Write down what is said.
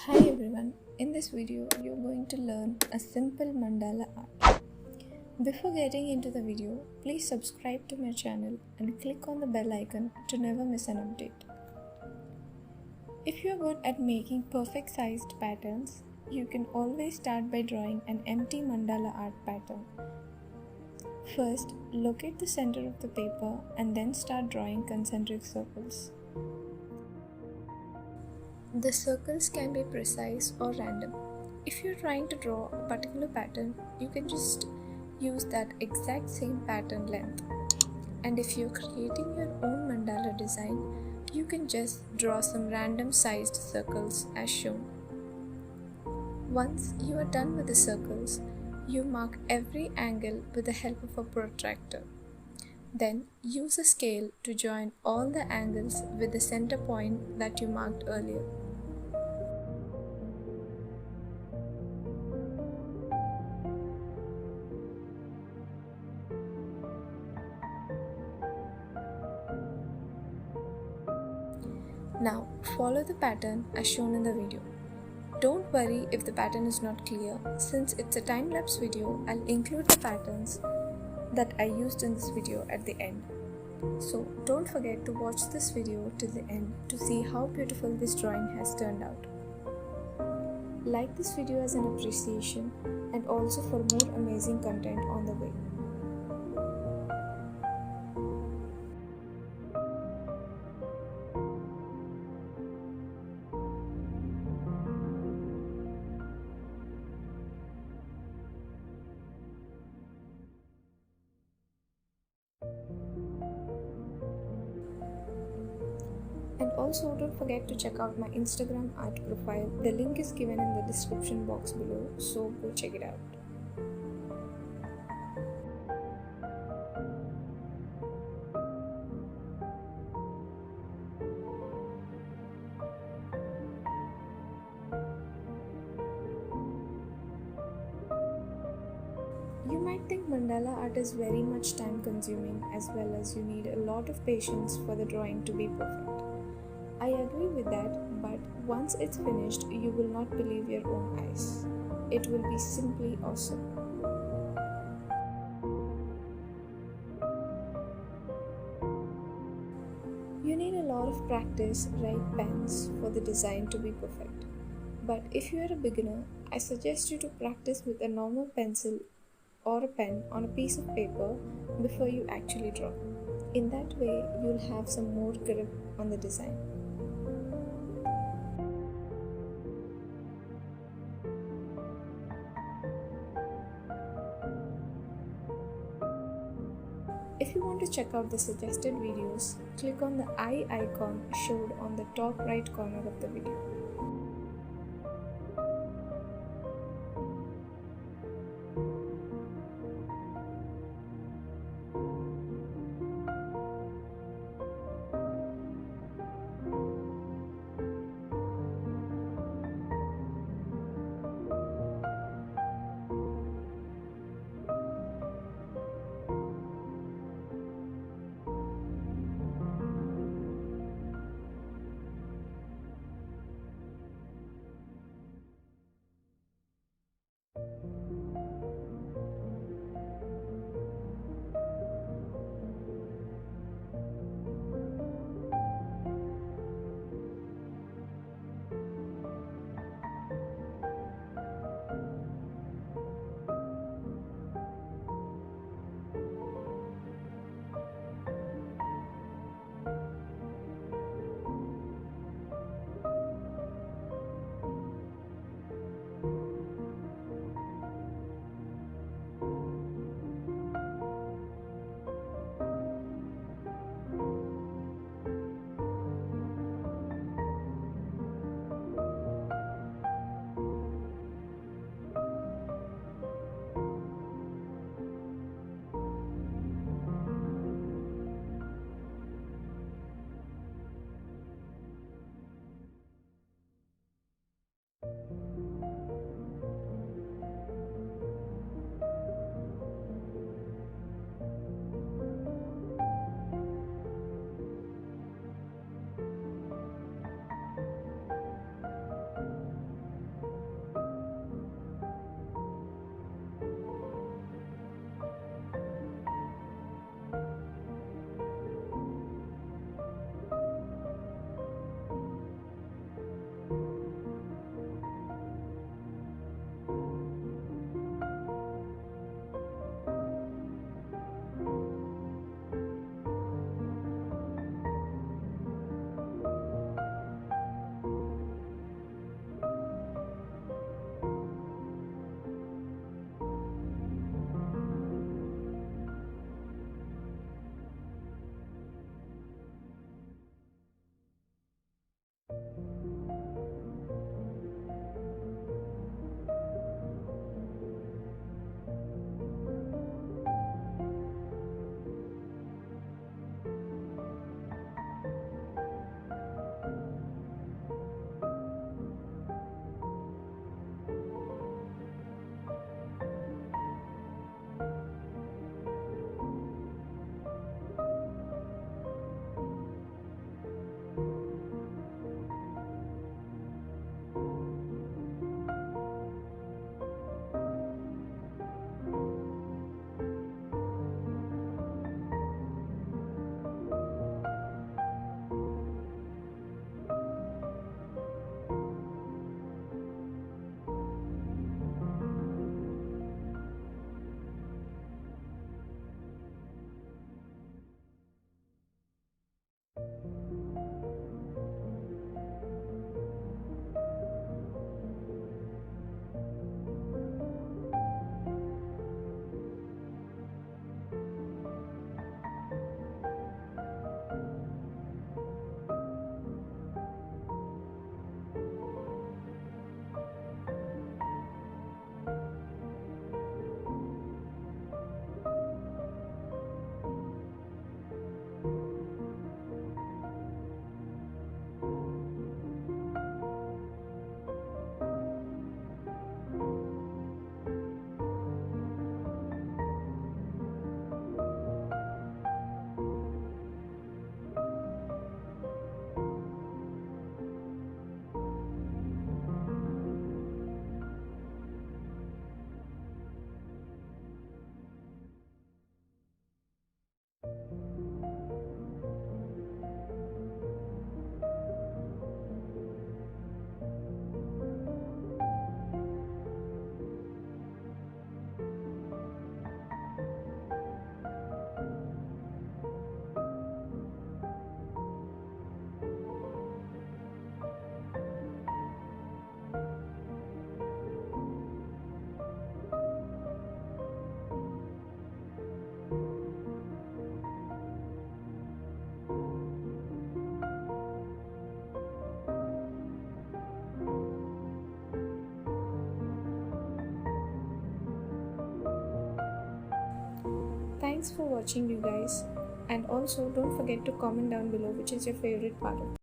Hi everyone, in this video you're going to learn a simple mandala art. Before getting into the video, please subscribe to my channel and click on the bell icon to never miss an update. If you're good at making perfect sized patterns, you can always start by drawing an empty mandala art pattern. First, locate the center of the paper and then start drawing concentric circles. The circles can be precise or random. If you're trying to draw a particular pattern, you can just use that exact same pattern length. And if you're creating your own mandala design, you can just draw some random sized circles as shown. Once you are done with the circles, you mark every angle with the help of a protractor. Then use a scale to join all the angles with the center point that you marked earlier. Now follow the pattern as shown in the video. Don't worry if the pattern is not clear. Since it's a time-lapse video, I'll include the patterns that I used in this video at the end. So don't forget to watch this video to the end to see how beautiful this drawing has turned out. Like this video as an appreciation and also for more amazing content on the way. And also don't forget to check out my Instagram art profile. The link is given in the description box below, so go check it out. You might think mandala art is very much time consuming as well as you need a lot of patience for the drawing to be perfect. I agree with that, but once it's finished, you will not believe your own eyes. It will be simply awesome. You need a lot of practice, right pens for the design to be perfect. But if you are a beginner, I suggest you to practice with a normal pencil or a pen on a piece of paper before you actually draw. In that way, you'll have some more grip on the design. If you want to check out the suggested videos, click on the eye icon showed on the top right corner of the video. Thanks for watching, you guys, and also don't forget to comment down below which is your favorite part of